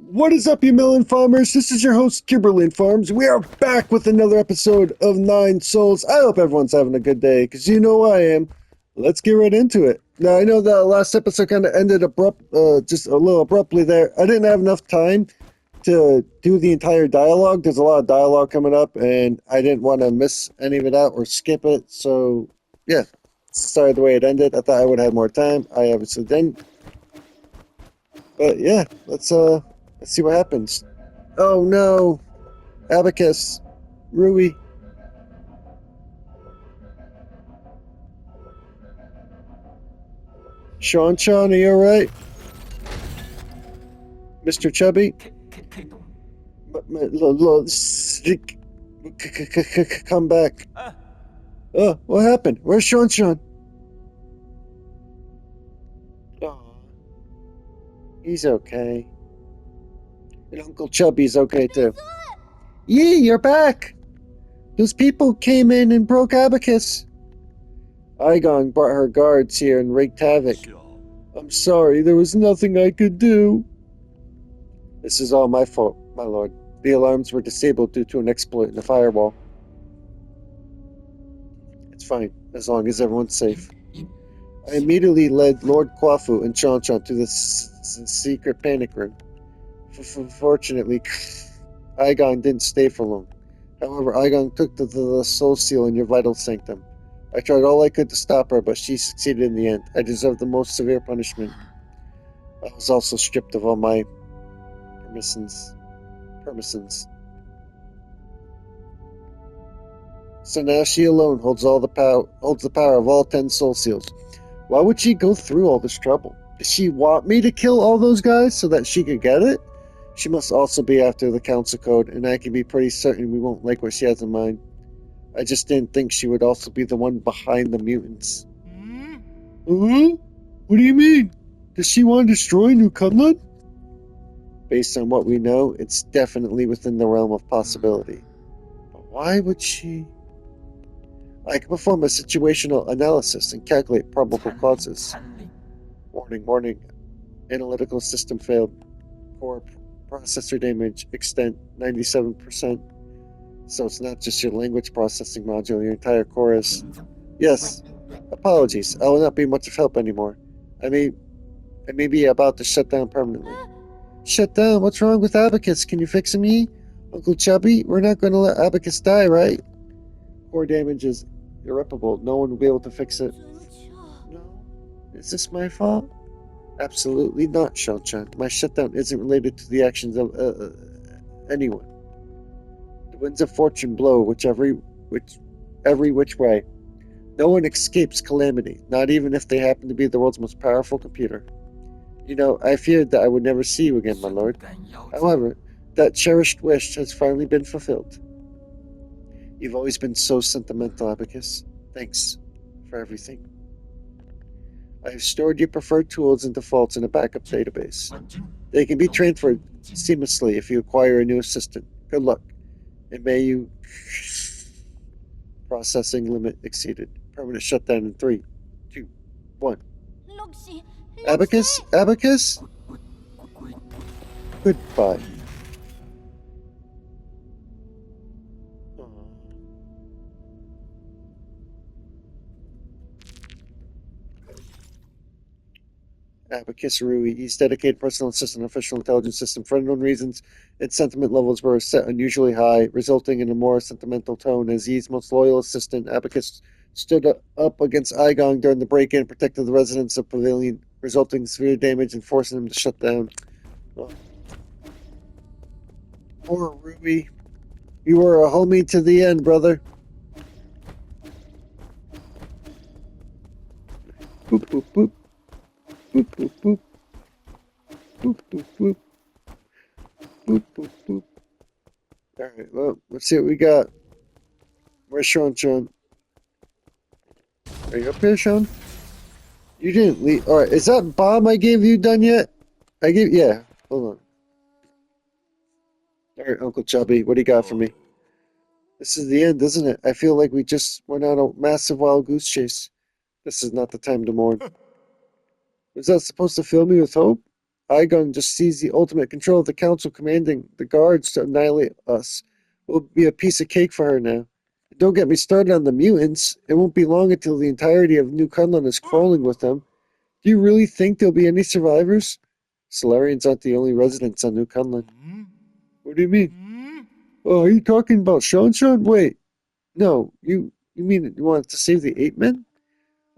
What is up, you melon farmers? This is your host, Kimberlin Farms. We are back with another episode of Nine Souls. I hope everyone's having a good day, because you know I am. Let's get right into it. Now, I know the last episode kind of ended just a little abruptly there. I didn't have enough time to do the entire dialogue. There's a lot of dialogue coming up, and I didn't want to miss any of it out or skip it. So, yeah, sorry the way it ended. I thought I would have more time. I obviously didn't. But yeah, let's see what happens. Oh no, Abacus, Rui, Shuanshuan, are you alright? Mr. Chubby? Come back. Oh, what happened? Where's Shuanshuan? Oh, he's okay. And Uncle Chubby's okay too. Yee, you're back! Those people came in and broke Abacus. Igong brought her guards here and wreaked havoc. I'm sorry, there was nothing I could do. This is all my fault, my lord. The alarms were disabled due to an exploit in the firewall. It's fine, as long as everyone's safe. I immediately led Lord Kwafu and Chanchan to the secret panic room. Fortunately, Igong didn't stay for long. However, Igong took the soul seal in your vital sanctum. I tried all I could to stop her, but she succeeded in the end. I deserved the most severe punishment. I was also stripped of all my permissions. So now she alone holds the power of all 10 soul seals. Why would she go through all this trouble? Does she want me to kill all those guys so that she could get it? She must also be after the council code, and I can be pretty certain we won't like what she has in mind. I just didn't think she would also be the one behind the mutants. What do you mean? Does she want to destroy New Cumlin? Based on what we know, it's definitely within the realm of possibility. But why would she? I can perform a situational analysis and calculate probable causes. Warning. Analytical system failed. Core processor damage, extent 97%. So it's not just your language processing module, your entire core is. Yes. Apologies, I will not be much of help anymore. I may be about to shut down permanently. Shut down? What's wrong with Abacus? Can you fix me? Uncle Chubby? We're not going to let Abacus die, right? Core damage is irreparable. No one will be able to fix it. No? Is this my fault? Absolutely not, Shuanshuan. My shutdown isn't related to the actions of anyone. The winds of fortune blow every which way. No one escapes calamity, not even if they happen to be the world's most powerful computer. You know, I feared that I would never see you again, my lord. However, that cherished wish has finally been fulfilled. You've always been so sentimental, Abacus. Thanks for everything. I have stored your preferred tools and defaults in a backup database. They can be transferred seamlessly if you acquire a new assistant. Good luck. And may you... Processing limit exceeded. Permanent shutdown in 3, 2, 1. Abacus? Abacus? Goodbye. Abacus Rui, his dedicated personal assistant official intelligence system. For unknown reasons, its sentiment levels were set unusually high, resulting in a more sentimental tone. As his most loyal assistant, Abacus stood up against Igong during the break-in and protected the residents of Pavilion, resulting in severe damage and forcing them to shut down. Oh. Poor Rui. You were a homie to the end, brother. Boop, boop, boop. Boop, boop, boop. Boop, boop, boop. Boop, boop, boop. Alright, well, let's see what we got. Where's Shuanshuan? Are you up here, Sean? You didn't leave. Alright, is that bomb I gave you done yet? Yeah. Hold on. Alright, Uncle Chubby, what do you got for me? This is the end, isn't it? I feel like we just went on a massive wild goose chase. This is not the time to mourn. Was that supposed to fill me with hope? Igon just seized the ultimate control of the council, commanding the guards to annihilate us. It will be a piece of cake for her now. Don't get me started on the mutants. It won't be long until the entirety of New Kunlun is crawling with them. Do you really think there'll be any survivors? Solarians aren't the only residents on New Kunlun. What do you mean? Oh, are you talking about Shuanshuan? Wait, no, you mean you want to save the Apemen?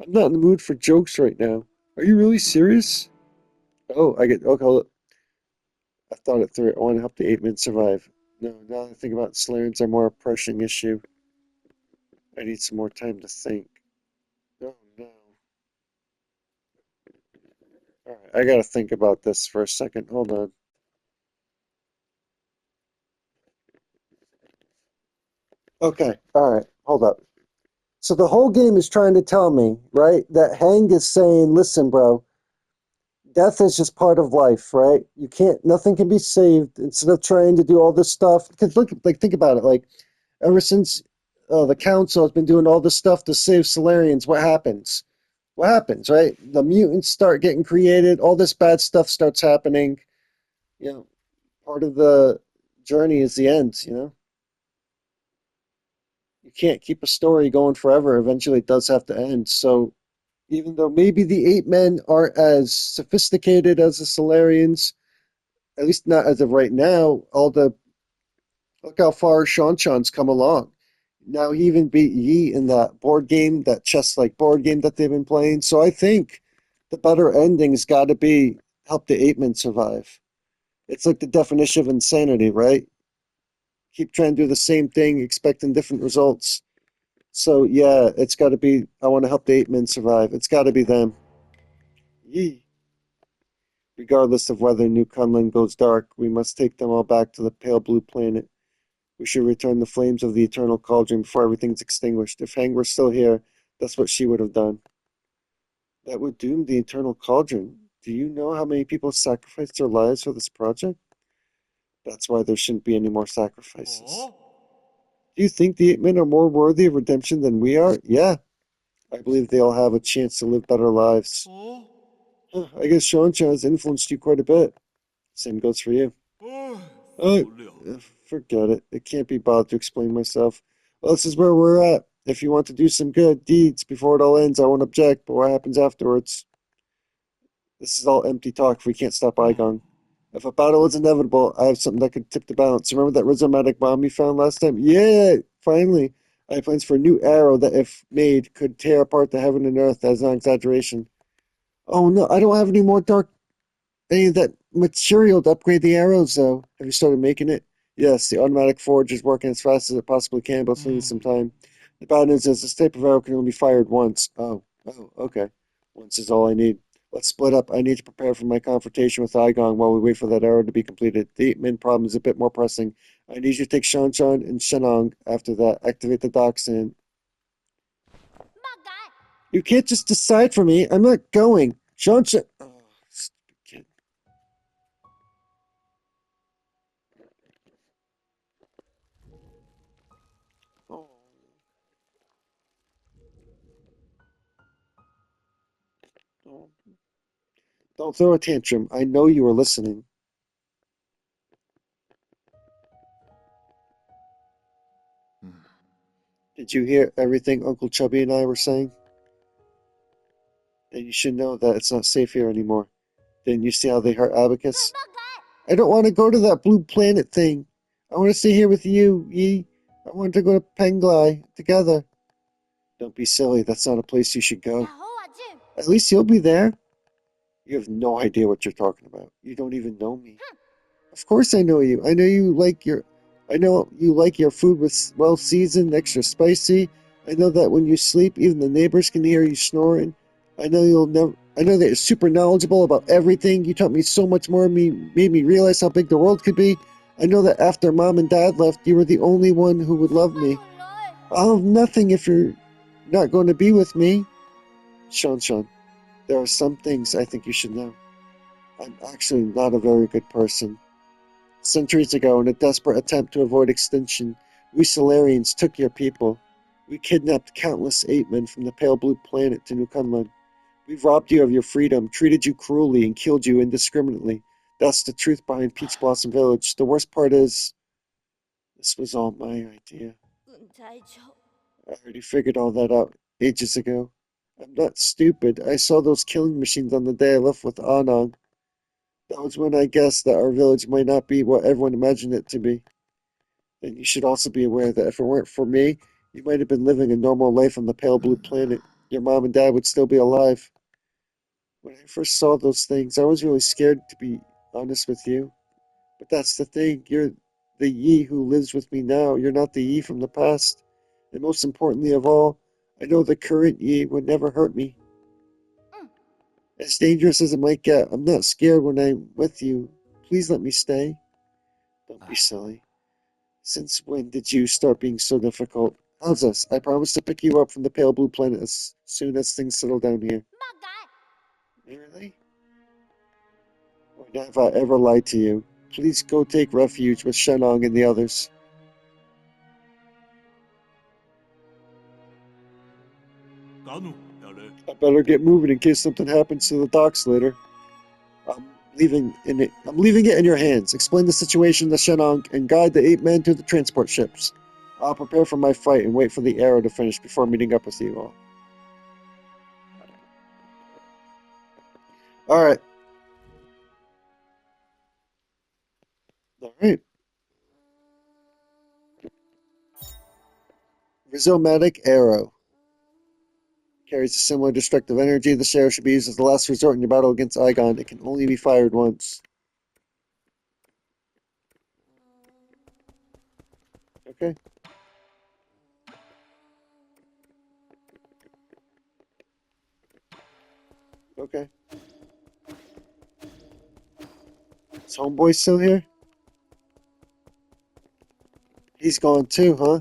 I'm not in the mood for jokes right now. Are you really serious? Oh, okay, I thought it through. I want to help the Apemen survive. No, now that I think about it, Solarians are more a pressing issue. I need some more time to think. Oh no. Alright, I gotta think about this for a second. Hold on. Okay, alright, hold up. So the whole game is trying to tell me, right, that Hang is saying, listen, bro, death is just part of life, right? Nothing can be saved. Instead of trying to do all this stuff, because look, like, think about it, like, ever since the council has been doing all this stuff to save Solarians, what happens? What happens, right? The mutants start getting created, all this bad stuff starts happening. You know, part of the journey is the end, you know? You can't keep a story going forever. Eventually it does have to end. So even though maybe the Apemen aren't as sophisticated as the Solarians, at least not as of right now, look how far Shuanshuan's come along. Now he even beat Yi in that board game, that chess-like board game that they've been playing. So I think the better ending's got to be help the Apemen survive. It's like the definition of insanity, right? Keep trying to do the same thing, expecting different results. So yeah, it's got to be. I want to help the Apemen survive. It's got to be them. Yee. Regardless of whether New Kunlun goes dark, we must take them all back to the pale blue planet. We should return the flames of the eternal cauldron before everything's extinguished. If Hang were still here, that's what she would have done. That would doom the eternal cauldron. Do you know how many people sacrificed their lives for this project? That's why there shouldn't be any more sacrifices. Do you think the Apemen are more worthy of redemption than we are? Yeah, I believe they all have a chance to live better lives. I guess Shuanshuan has influenced you quite a bit. Same goes for you. Uh, Forget it. It can't be bothered to explain myself. Well, this is where we're at. If you want to do some good deeds before it all ends, I won't object, but what happens afterwards? This is all empty talk if we can't stop Igong. If a battle is inevitable, I have something that could tip the balance. Remember that rhizomatic bomb you found last time? Yeah, finally. I have plans for a new arrow that, if made, could tear apart the heaven and earth. That's not exaggeration. Oh no, I don't have any of that material to upgrade the arrows, though. Have you started making it? Yes, the automatic forge is working as fast as it possibly can, but it's some time. The bad news is this type of arrow can only be fired once. Oh, okay. Once is all I need. Let's split up. I need to prepare for my confrontation with Igong while we wait for that arrow to be completed. The Apemen problem is a bit more pressing. I need you to take Shanshan and Shenong. After that, activate the docks and... You can't just decide for me. I'm not going. Shanshan... Oh, stupid kid. Oh. Oh. Don't throw a tantrum. I know you were listening. Did you hear everything Uncle Chubby and I were saying? Then you should know that it's not safe here anymore. Didn't you see how they hurt Abacus? I don't want to go to that blue planet thing. I want to stay here with you, Yi. I want to go to Penglai together. Don't be silly. That's not a place you should go. At least you'll be there. You have no idea what you're talking about. You don't even know me. Of course I know you. I know you like your food with well seasoned, extra spicy. I know that when you sleep, even the neighbors can hear you snoring. I know that you're super knowledgeable about everything. You taught me so much more, made me realize how big the world could be. I know that after Mom and Dad left, you were the only one who would love me. I'll have nothing if you're not going to be with me. Shanshan, there are some things I think you should know. I'm actually not a very good person. Centuries ago, in a desperate attempt to avoid extinction, we Solarians took your people. We kidnapped countless Apemen from the pale blue planet to New Kunlun. We've robbed you of your freedom, treated you cruelly, and killed you indiscriminately. That's the truth behind Peach Blossom Village. The worst part is, this was all my idea. I already figured all that out ages ago. I'm not stupid. I saw those killing machines on the day I left with Anang. That was when I guessed that our village might not be what everyone imagined it to be. And you should also be aware that if it weren't for me, you might have been living a normal life on the pale blue planet. Your mom and dad would still be alive. When I first saw those things, I was really scared, to be honest with you. But that's the thing. You're the Yi who lives with me now. You're not the Yi from the past. And most importantly of all, I know the current Yi would never hurt me. As dangerous as it might get, I'm not scared when I'm with you. Please let me stay. Don't be silly. Since when did you start being so difficult? How's this? I promise to pick you up from the pale blue planet as soon as things settle down here. Really? Or have I ever lied to you? Please go take refuge with Shenong and the others. I better get moving in case something happens to the docks later. I'm leaving it in your hands. Explain the situation to Shenong and guide the 8 men to the transport ships. I'll prepare for my fight and wait for the arrow to finish before meeting up with you all. Alright. Alright. Rhizomatic Arrow. Carries a similar destructive energy. This arrow should be used as the last resort in your battle against Aigon. It can only be fired once. Okay. Okay. Is Homeboy still here? He's gone too, huh?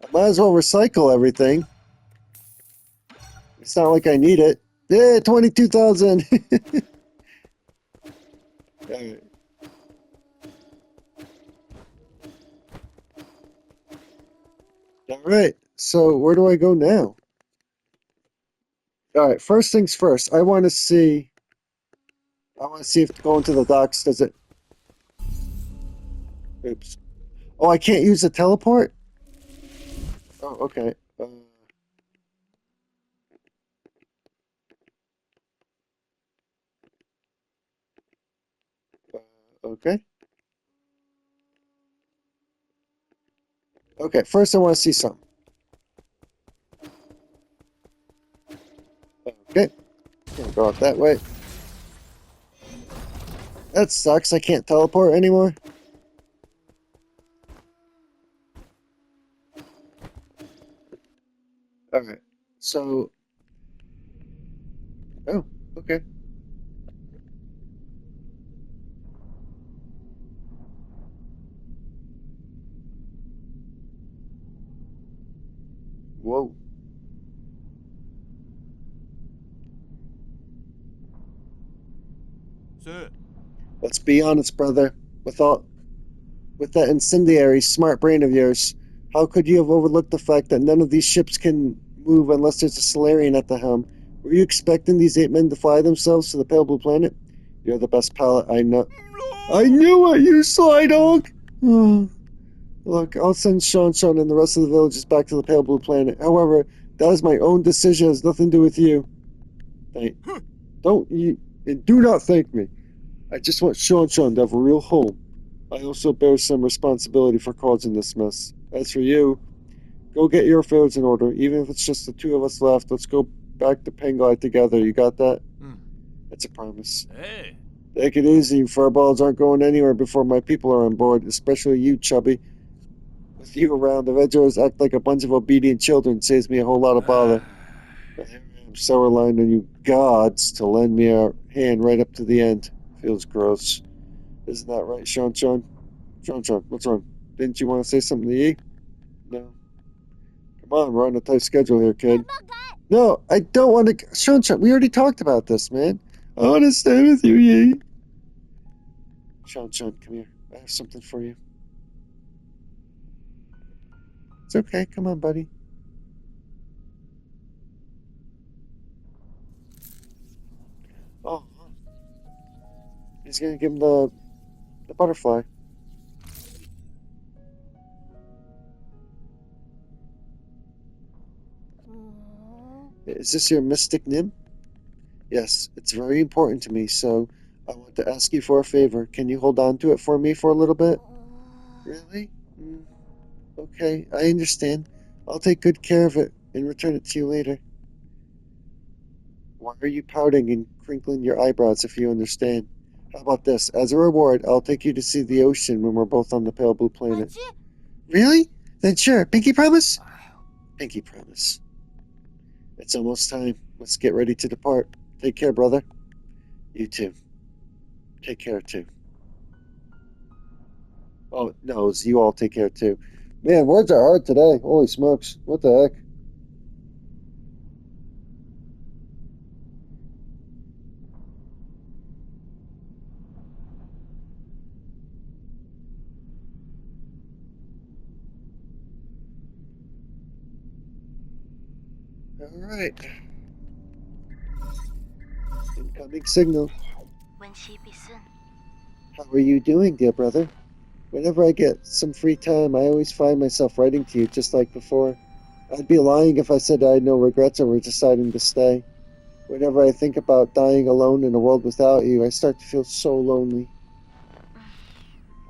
I might as well recycle everything. It's not like I need it. Yeah, 22,000! Alright. Alright, so where do I go now? Alright, first things first. I want to see if going to the docks does it... Oops. Oh, I can't use the teleport? Oh, okay. Okay. Okay, first I want to see some. Okay. Gonna go out that way. That sucks. I can't teleport anymore. Alright. So... Oh, okay. Whoa. Sir. Let's be honest, brother. With that incendiary smart brain of yours, how could you have overlooked the fact that none of these ships can move unless there's a Solarian at the helm? Were you expecting these 8 men to fly themselves to the Pale Blue Planet? You're the best pilot I know. I knew it, you sly dog! Look, I'll send Shuanshuan and the rest of the villages back to the Pale Blue Planet. However, that is my own decision. It has nothing to do with you. Do not thank me. I just want Shuanshuan to have a real home. I also bear some responsibility for causing this mess. As for you, go get your affairs in order. Even if it's just the 2 of us left, let's go back to Pengai together. You got that? That's a promise. Hey. Take it easy. Fireballs aren't going anywhere before my people are on board, especially you, Chubby. With you around, the Vegeros act like a bunch of obedient children. Saves me a whole lot of bother. I'm so relying on you gods to lend me a hand right up to the end. Feels gross. Isn't that right, Shuanshuan? Shuanshuan, what's wrong? Didn't you want to say something to Yi? No. Come on, we're on a tight schedule here, kid. No, I don't want to... Shuanshuan, we already talked about this, man. I want to stay with you, Yi. Shuanshuan, come here. I have something for you. It's okay. Come on, buddy. Oh, he's gonna give him the butterfly. Is this your mystic name? Yes, it's very important to me, so I want to ask you for a favor. Can you hold on to it for me for a little bit? Really? Okay, I understand. I'll take good care of it and return it to you later. Why are you pouting and crinkling your eyebrows if you understand? How about this? As a reward, I'll take you to see the ocean when we're both on the pale blue planet. Really? Then sure. Pinky promise? Pinky promise. It's almost time. Let's get ready to depart. Take care, brother. You too. Take care, too. Oh, no, you all take care, too. Man, words are hard today. Holy smokes. What the heck? All right. Incoming signal. How are you doing, dear brother? Whenever I get some free time, I always find myself writing to you just like before. I'd be lying if I said I had no regrets over deciding to stay. Whenever I think about dying alone in a world without you, I start to feel so lonely.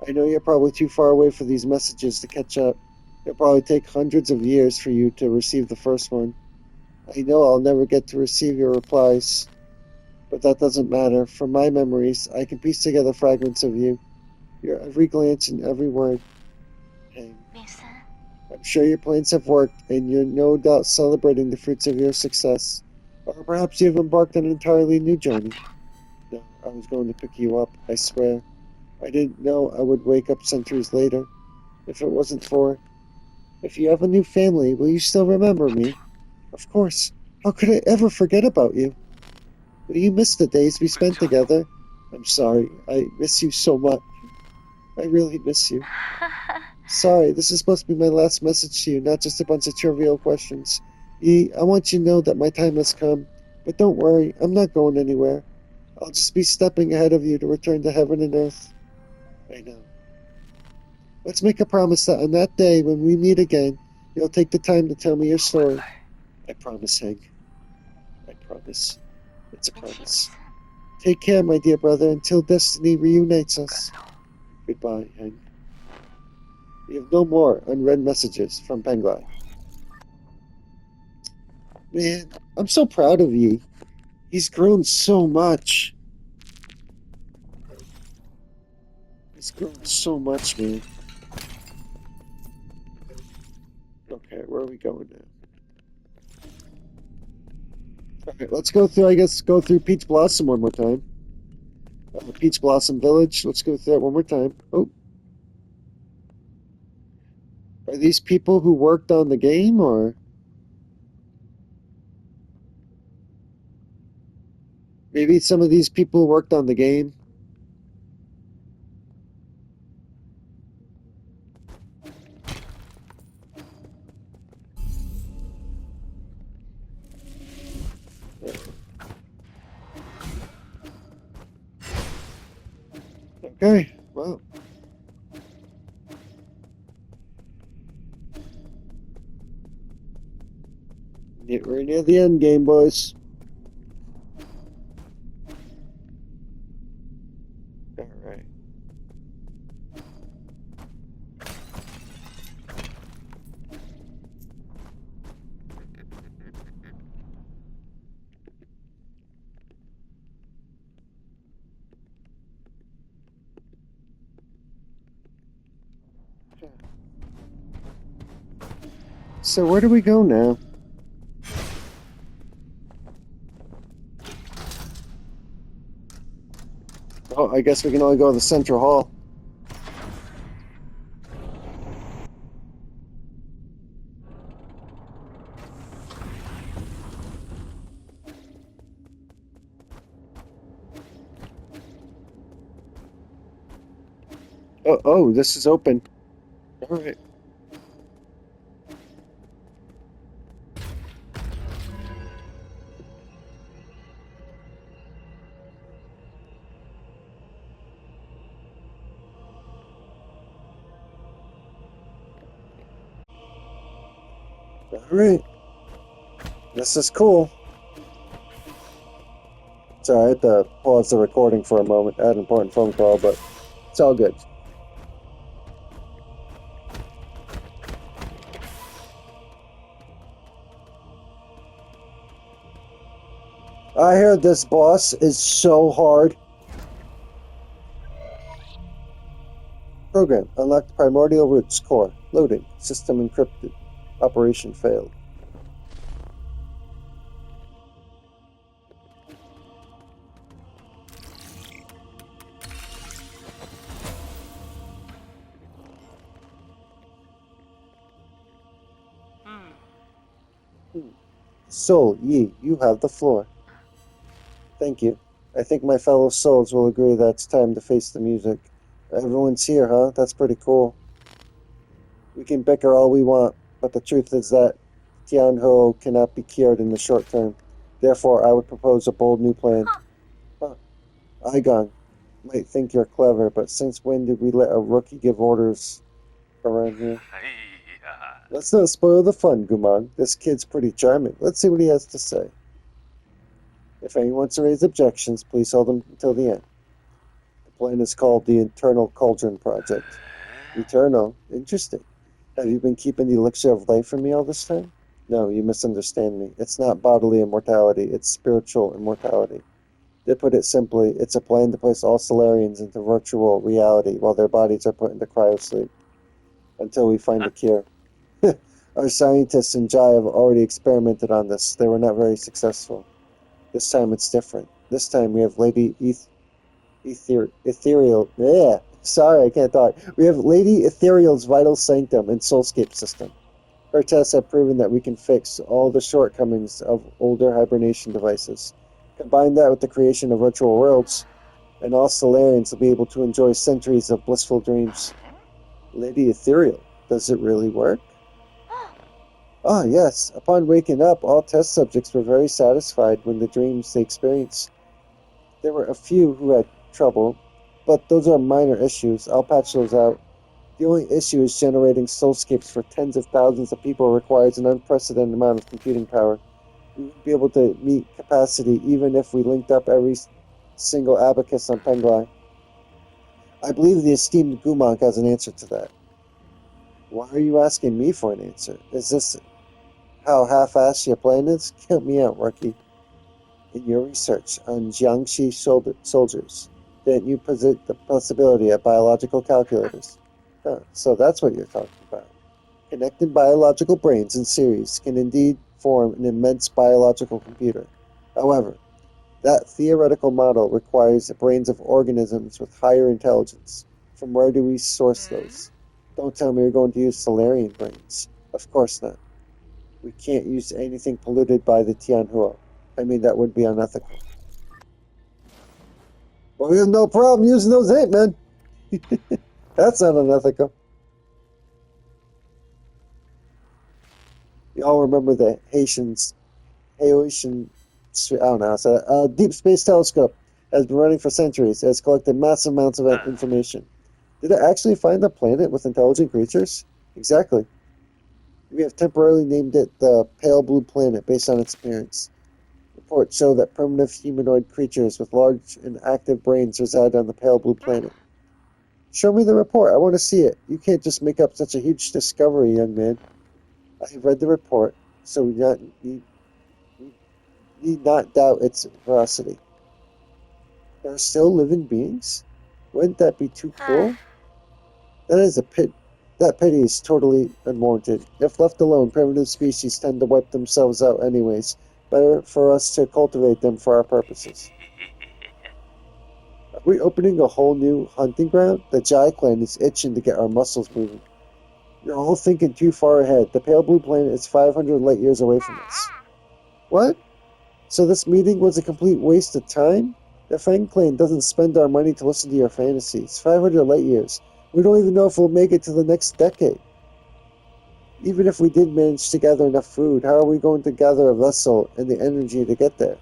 I know you're probably too far away for these messages to catch up. It'll probably take hundreds of years for you to receive the first one. I know I'll never get to receive your replies, but that doesn't matter. From my memories, I can piece together fragments of you, your every glance and every word. Hang. I'm sure your plans have worked, and you're no doubt celebrating the fruits of your success. Or perhaps you've embarked on an entirely new journey. No, I was going to pick you up, I swear. I didn't know I would wake up centuries later. If it wasn't for... If you have a new family, will you still remember me? Of course. How could I ever forget about you? Will you miss the days we spent together? I'm sorry. I miss you so much. I really miss you. Sorry, this is supposed to be my last message to you, not just a bunch of trivial questions. I want you to know that my time has come. But don't worry, I'm not going anywhere. I'll just be stepping ahead of you to return to heaven and earth. I know. Let's make a promise that on that day when we meet again, you'll take the time to tell me your story. I promise, Hank. I promise. It's a promise. Take care, my dear brother, until destiny reunites us. Goodbye, Hank. We have no more unread messages from Penglai. Man, I'm so proud of you. He's grown so much. He's grown so much, man. Okay, where are we going now? Alright, let's go through, I guess, go through Peach Blossom one more time. Peach Blossom Village. Let's go through that one more time. Oh. Are these people who worked on the game, or? Maybe some of these people worked on the game. Okay, well. We're near the end game, boys. Alright. So where do we go now? Oh, I guess we can only go to the Central Hall. Oh, this is open. Alright. Alright. This is cool. Sorry, I had to pause the recording for a moment. I had an important phone call, but it's all good. I heard this boss is so hard. Program. Unlocked primordial roots core. Loading. System encrypted. Operation failed. Soul, Yi, you have the floor. Thank you. I think my fellow souls will agree that it's time to face the music. Everyone's here, huh? That's pretty cool. We can bicker all we want, but the truth is that Tianho cannot be cured in the short term. Therefore, I would propose a bold new plan. Huh. Aigon might think you're clever, but since when did we let a rookie give orders around here? Let's not spoil the fun, Gumang. This kid's pretty charming. Let's see what he has to say. If anyone wants to raise objections, please hold them until the end. The plan is called the Eternal Cauldron Project. Eternal? Interesting. Have you been keeping the elixir of life from me all this time? No, you misunderstand me. It's not bodily immortality, it's spiritual immortality. To put it simply, it's a plan to place all Solarians into virtual reality while their bodies are put into cryosleep. Until we find a cure. Our scientists in Jai have already experimented on this. They were not very successful. This time it's different. This time we have Lady Ethereal. Yeah, sorry, I can't talk. We have Lady Ethereal's vital sanctum and soulscape system. Her tests have proven that we can fix all the shortcomings of older hibernation devices. Combine that with the creation of virtual worlds, and all Solarians will be able to enjoy centuries of blissful dreams. Lady Ethereal, does it really work? Ah, yes. Upon waking up, all test subjects were very satisfied when the dreams they experienced. There were a few who had trouble, but those are minor issues. I'll patch those out. The only issue is generating soulscapes for tens of thousands of people requires an unprecedented amount of computing power. We would be able to meet capacity even if we linked up every single abacus on Penglai. I believe the esteemed Gumonk has an answer to that. Why are you asking me for an answer? Is this how half-assed your plan is? Count me out, rookie. In your research on Jiangxi soldiers, didn't you posit the possibility of biological calculators? Huh, so that's what you're talking about. Connected biological brains in series can indeed form an immense biological computer. However, that theoretical model requires the brains of organisms with higher intelligence. From where do we source those? Don't tell me you're going to use Solarian brains. Of course not. We can't use anything polluted by the Tianhua. I mean, that would be unethical. Well, we have no problem using those Apemen. That's not unethical. You all remember the Haitian, I don't know, so Deep Space Telescope has been running for centuries. It has collected massive amounts of information. Did it actually find a planet with intelligent creatures? Exactly. We have temporarily named it the Pale Blue Planet based on its appearance. Reports show that primitive humanoid creatures with large and active brains reside on the Pale Blue Planet. Show me the report. I want to see it. You can't just make up such a huge discovery, young man. I have read the report, so we need not doubt its veracity. There are still living beings? Wouldn't that be too cool? That is a pit. That pity is totally unwarranted. If left alone, primitive species tend to wipe themselves out anyways. Better for us to cultivate them for our purposes. Are we opening a whole new hunting ground? The Jai clan is itching to get our muscles moving. You're all thinking too far ahead. The Pale Blue Planet is 500 light years away from us. What? So this meeting was a complete waste of time? The Fang clan doesn't spend our money to listen to your fantasies. 500 light years. We don't even know if we'll make it to the next decade. Even if we did manage to gather enough food, how are we going to gather a vessel and the energy to get there?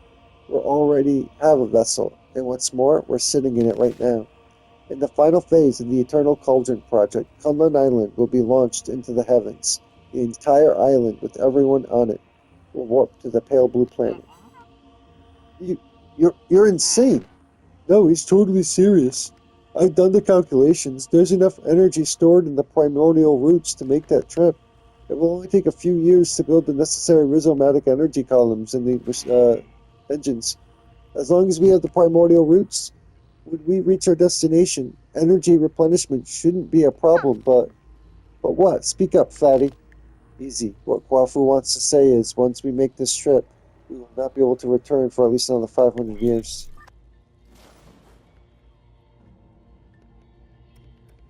We already have a vessel, and what's more, we're sitting in it right now. In the final phase of the Eternal Cauldron Project, Kunlun Island will be launched into the heavens. The entire island, with everyone on it, will warp to the pale blue planet. You're insane. No, he's totally serious. I've done the calculations. There's enough energy stored in the primordial roots to make that trip. It will only take a few years to build the necessary rhizomatic energy columns in the engines. As long as we have the primordial roots, when we reach our destination, energy replenishment shouldn't be a problem, but what? Speak up, fatty. Easy. What Kwafu wants to say is, once we make this trip, we will not be able to return for at least another 500 years.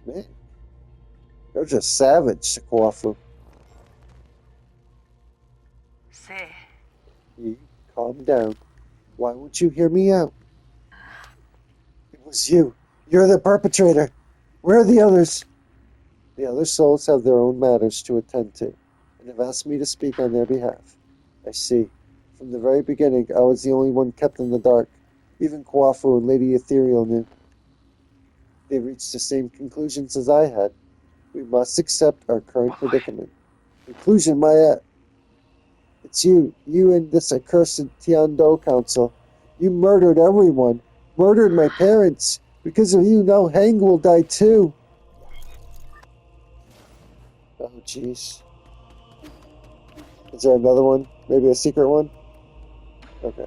Man, you're just savage, Kwafu. Say. You calm down. Why won't you hear me out? It was you. You're the perpetrator. Where are the others? The other souls have their own matters to attend to, and have asked me to speak on their behalf. I see. From the very beginning, I was the only one kept in the dark. Even Kwafu and Lady Ethereal knew. They reached the same conclusions as I had. We must accept our current predicament. Conclusion, Maya. It's you and this accursed Tiando Council. You murdered everyone. Murdered my parents. Because of you, now Hang will die too. Oh, jeez. Is there another one? Maybe a secret one? Okay.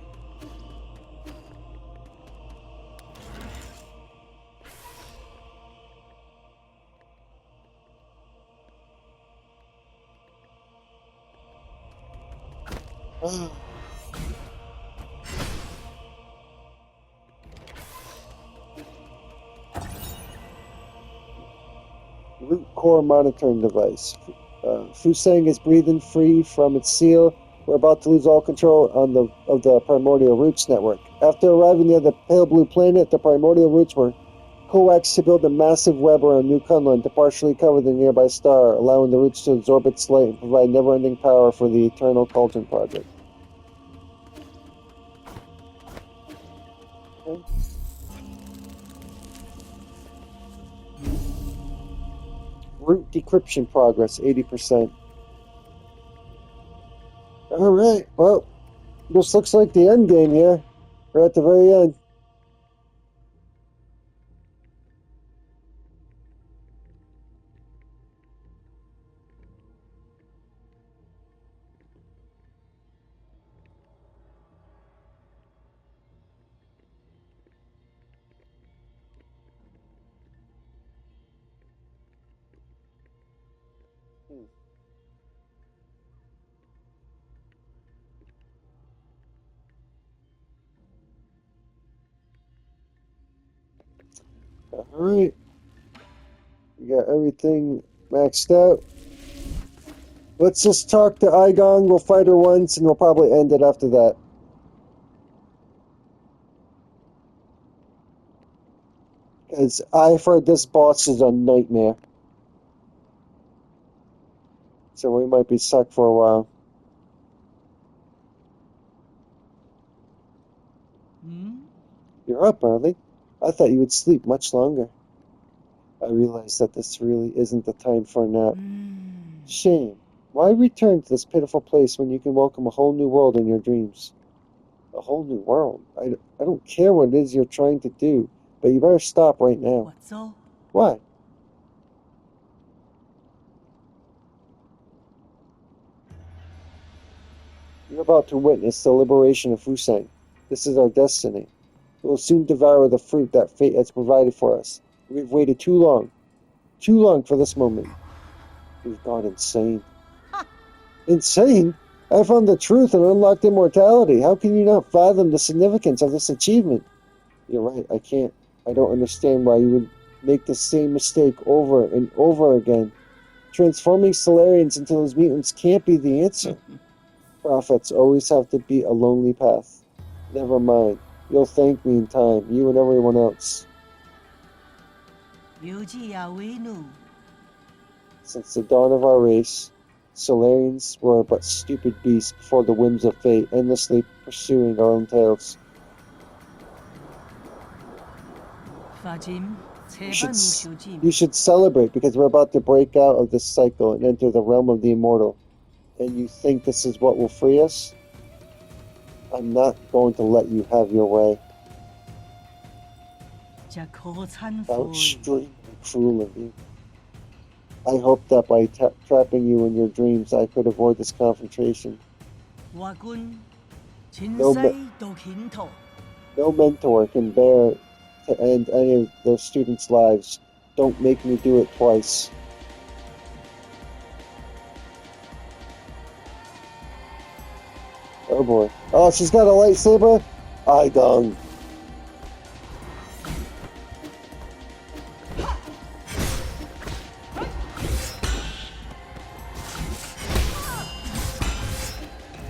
Root core monitoring device. Fusang is breathing free from its seal. We're about to lose all control of the primordial roots network. After arriving near the pale blue planet, the primordial roots were coaxed to build a massive web around New Kunlun to partially cover the nearby star, allowing the roots to absorb its light and provide never-ending power for the Eternal Cauldron project. Okay. Root decryption progress, 80%. Alright, well, this looks like the end game here. We're at the very end. Alright. We got everything maxed out. Let's just talk to Igong. We'll fight her once and we'll probably end it after that. Because I've heard this boss is a nightmare. So we might be stuck for a while. You're up, Marley. I thought you would sleep much longer. I realize that this really isn't the time for a nap. Shame. Why return to this pitiful place when you can welcome a whole new world in your dreams? A whole new world? I don't care what it is you're trying to do, but you better stop right now. What's up? Why? You're about to witness the liberation of Fusang. This is our destiny. We will soon devour the fruit that fate has provided for us. We've waited too long for this moment. We've gone insane. Insane? I found the truth and unlocked immortality. How can you not fathom the significance of this achievement? You're right, I can't. I don't understand why you would make the same mistake over and over again. Transforming Solarians into those mutants can't be the answer. Prophets always have to be a lonely path. Never mind. You'll thank me in time, you and everyone else. Since the dawn of our race, Solarians were but stupid beasts before the whims of fate, endlessly pursuing our own tails. Fajim, You should celebrate because we're about to break out of this cycle and enter the realm of the immortal. And you think this is what will free us? I'm not going to let you have your way. How extremely cruel of you. I hope that by trapping you in your dreams, I could avoid this confrontation. No mentor can bear to end any of their students' lives. Don't make me do it twice. Oh boy. Oh, she's got a lightsaber? Igong.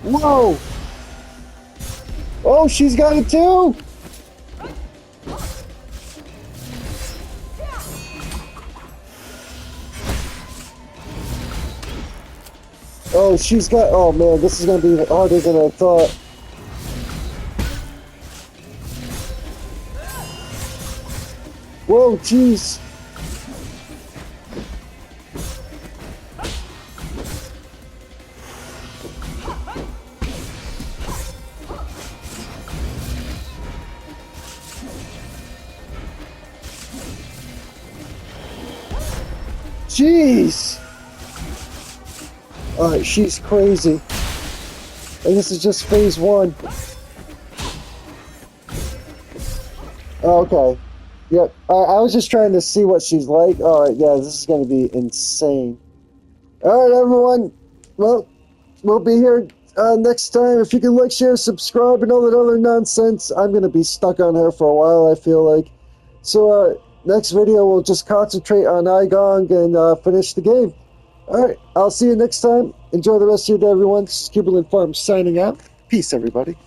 Whoa! Oh, she's got it too! Oh, she's got... Oh, man, this is going to be harder than I thought. Whoa, jeez. Jeez! Alright, she's crazy. And this is just phase 1. Oh, okay. Yep. I was just trying to see what she's like. Alright, yeah, this is going to be insane. Alright, everyone. Well, we'll be here next time. If you can like, share, subscribe, and all that other nonsense. I'm going to be stuck on her for a while, I feel like. So, next video, we'll just concentrate on Igong and finish the game. Alright, I'll see you next time. Enjoy the rest of your day, everyone. Skibble and Farm signing out. Peace, everybody.